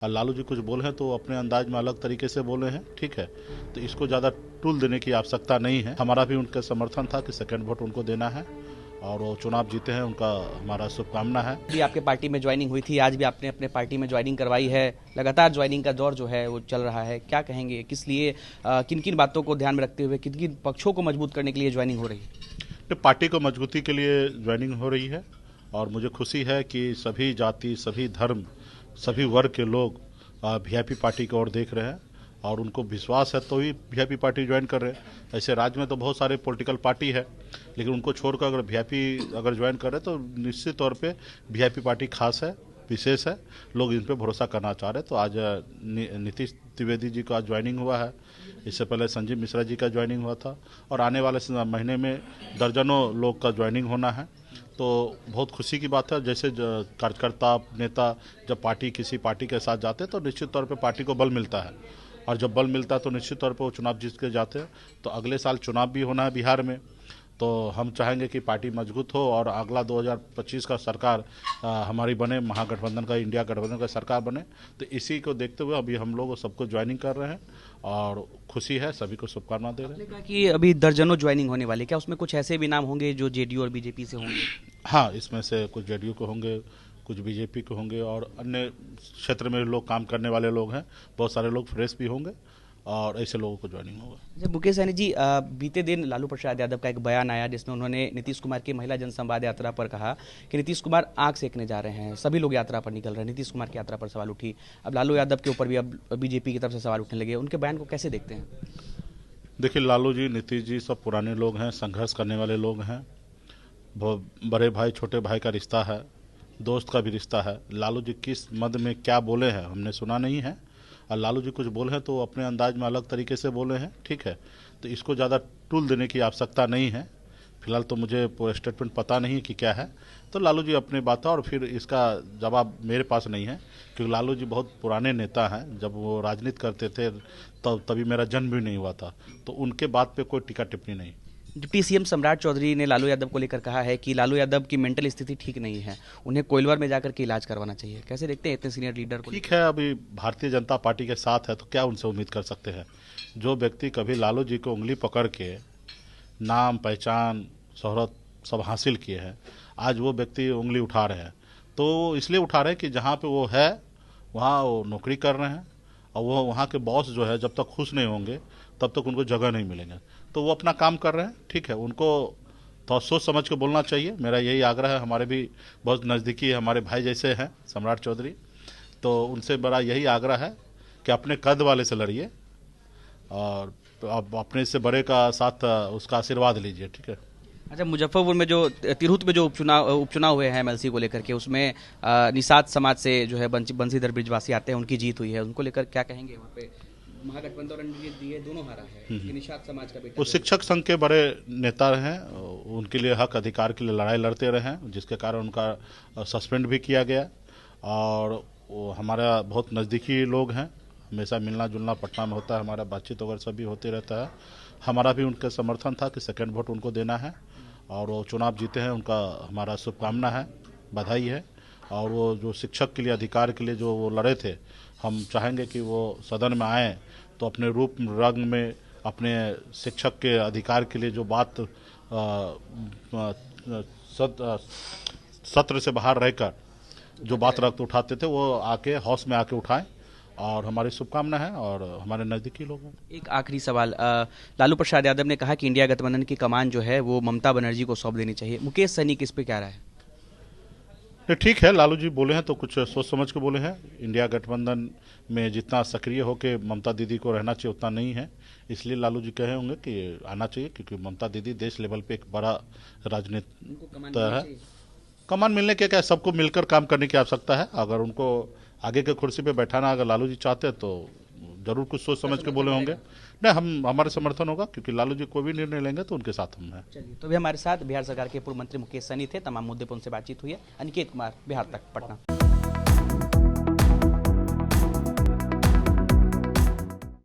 लालू जी कुछ बोले हैं तो अपने अंदाज में अलग तरीके से बोले हैं, ठीक है। तो इसको ज़्यादा टूल देने की आवश्यकता नहीं है। हमारा भी उनका समर्थन था कि सेकंड वोट उनको देना है और वो चुनाव जीते हैं, उनका हमारा शुभकामना है। भी आपके पार्टी में ज्वाइनिंग हुई थी, आज भी आपने अपने पार्टी में ज्वाइनिंग करवाई है। लगातार ज्वाइनिंग का दौर जो है वो चल रहा है, क्या कहेंगे, किस लिए, किन किन बातों को ध्यान में रखते हुए, किन किन पक्षों को मजबूत करने के लिए ज्वाइनिंग हो रही है? पार्टी को मजबूती के लिए ज्वाइनिंग हो रही है और मुझे खुशी है कि सभी जाति, सभी धर्म, सभी वर्ग के लोग वीआईपी पार्टी की ओर देख रहे हैं और उनको विश्वास है तो ही वीआईपी पार्टी ज्वाइन कर रहे हैं। ऐसे राज्य में तो बहुत सारे पॉलिटिकल पार्टी है, लेकिन उनको छोड़कर अगर वीआईपी अगर ज्वाइन कर रहे हैं तो निश्चित तौर पे वीआईपी पार्टी खास है, विशेष है, लोग इन पे भरोसा करना चाह रहे हैं। तो आज नीतीश द्विवेदी जी का ज्वाइनिंग हुआ है, इससे पहले संजीव मिश्रा जी का ज्वाइनिंग हुआ था और आने वाले महीने में दर्जनों लोग का ज्वाइनिंग होना है। तो बहुत खुशी की बात है। जैसे कार्यकर्ता नेता जब किसी पार्टी के साथ जाते हैं तो निश्चित तौर पे पार्टी को बल मिलता है और जब बल मिलता है तो निश्चित तौर पे वो चुनाव जीत के जाते हैं। तो अगले साल चुनाव भी होना है बिहार में, तो हम चाहेंगे कि पार्टी मजबूत हो और अगला 2025 का सरकार हमारी बने, महागठबंधन का, इंडिया गठबंधन का सरकार बने। तो इसी को देखते हुए अभी हम लोग सबको ज्वाइनिंग कर रहे हैं और खुशी है, सभी को शुभकामना दे रहे हैं। आपने कहा कि अभी दर्जनों ज्वाइनिंग होने वाली, क्या उसमें कुछ ऐसे भी नाम होंगे जो जेडीयू और बीजेपी से होंगे? हाँ, इसमें से कुछ जेडीयू के होंगे, कुछ बीजेपी के होंगे और अन्य क्षेत्र में लोग काम करने वाले लोग हैं, बहुत सारे लोग फ्रेश भी होंगे और ऐसे लोगों को ज्वाइनिंग होगा। जब मुकेश सहनी जी, बीते दिन लालू प्रसाद यादव का एक बयान आया जिसमें उन्होंने नीतीश कुमार की महिला जनसंवाद यात्रा पर कहा कि नीतीश कुमार आग सेकने जा रहे हैं, सभी लोग यात्रा पर निकल रहे हैं, नीतीश कुमार की यात्रा पर सवाल उठी। अब लालू यादव के ऊपर भी अब बीजेपी की तरफ से सवाल उठने लगे, उनके बयान को कैसे देखते हैं? देखिए, लालू जी, नीतीश जी सब पुराने लोग हैं, संघर्ष करने वाले लोग हैं, बड़े भाई छोटे भाई का रिश्ता है, दोस्त का भी रिश्ता है। लालू जी किस मद में क्या बोले हैं हमने सुना नहीं है और लालू जी कुछ बोले हैं तो अपने अंदाज में अलग तरीके से बोले हैं, ठीक है। तो इसको ज़्यादा टूल देने की आवश्यकता नहीं है। फिलहाल तो मुझे स्टेटमेंट पता नहीं कि क्या है, तो लालू जी अपनी बात है और फिर इसका जवाब मेरे पास नहीं है, क्योंकि लालू जी बहुत पुराने नेता हैं। जब वो राजनीति करते थे तभी मेरा जन्म भी नहीं हुआ था, तो उनके बात पे कोई टिक्का टिप्पणी नहीं। डिप्टी सीएम सम्राट चौधरी ने लालू यादव को लेकर कहा है कि लालू यादव की मेंटल स्थिति ठीक नहीं है, उन्हें कोइलवर में जाकर के इलाज करवाना चाहिए। कैसे देखते हैं इतने सीनियर लीडर को? ठीक है, अभी भारतीय जनता पार्टी के साथ है तो क्या उनसे उम्मीद कर सकते हैं। जो व्यक्ति कभी लालू जी को उंगली पकड़ के नाम, पहचान, शोहरत सब हासिल किए हैं, आज वो व्यक्ति उंगली उठा रहे हैं। तो इसलिए उठा रहे हैं कि जहाँ पे वो है वहाँ वो नौकरी कर रहे हैं और वो वहाँ के बॉस जो है जब तक खुश नहीं होंगे तब तक उनको जगह नहीं मिलेंगे। तो वो अपना काम कर रहे हैं, ठीक है। उनको तो सोच समझ के बोलना चाहिए, मेरा यही आग्रह है। हमारे भी बहुत नज़दीकी हमारे भाई जैसे हैं सम्राट चौधरी, तो उनसे बड़ा यही आग्रह है कि अपने कद वाले से लड़िए और अब अपने से बड़े का साथ उसका आशीर्वाद लीजिए, ठीक है। अच्छा, मुजफ्फरपुर में जो तिरहुत में जो उपचुनाव हुए हैं एमएलसी को लेकर के, उसमें निषाद समाज से जो है बंशीधर ब्रिजवासी आते हैं, उनकी जीत हुई है, उनको लेकर क्या कहेंगे? वहाँ पे महागठबंधन और एनडीए दोनों हारा है कि निषाद समाज का बेटा। वो शिक्षक संघ के बड़े नेता हैं, उनके लिए हक अधिकार के लिए लड़ाई लड़ते रहे हैं, जिसके कारण उनका सस्पेंड भी किया गया। और वो हमारा बहुत नज़दीकी लोग हैं, हमेशा मिलना जुलना पटना में होता है, हमारा बातचीत वगैरह सभी होते रहता है। हमारा भी उनके समर्थन था कि सेकंड वोट उनको देना है और वो चुनाव जीते हैं, उनका हमारा शुभकामना है, बधाई है। और वो जो शिक्षक के लिए अधिकार के लिए जो वो लड़े थे, हम चाहेंगे कि वो सदन में आएँ तो अपने रूप रंग में अपने शिक्षक के अधिकार के लिए जो बात सत्र से बाहर रहकर जो बात रक्त उठाते थे वो आके हाउस में आके उठाएं और हमारी शुभकामना है और हमारे नज़दीकी लोग हैं। एक आखिरी सवाल, लालू प्रसाद यादव ने कहा कि इंडिया गठबंधन की कमान जो है वो ममता बनर्जी को सौंप देनी चाहिए। मुकेश सहनी किस पे क्या राय है? ठीक है, लालू जी बोले हैं तो कुछ सोच समझ के बोले हैं। इंडिया गठबंधन में जितना सक्रिय होकर ममता दीदी को रहना चाहिए उतना नहीं है, इसलिए लालू जी कहे होंगे कि आना चाहिए, क्योंकि ममता दीदी देश लेवल पे एक बड़ा राजनीति है। कमान मिलने के क्या, सबको मिलकर काम करने की आवश्यकता है। अगर उनको आगे के कुर्सी पे बैठाना अगर लालू जी चाहते हैं तो जरूर कुछ सोच समझ के बोले होंगे। नहीं, हमारे समर्थन होगा, क्योंकि लालू जी कोई भी निर्णय लेंगे तो उनके साथ हम हैं। चलिए, तो भी हमारे साथ बिहार सरकार के पूर्व मंत्री मुकेश सहनी थे। तमाम मुद्दे पर उनसे बातचीत हुई है। अनिकेत कुमार, बिहार तक, पटना।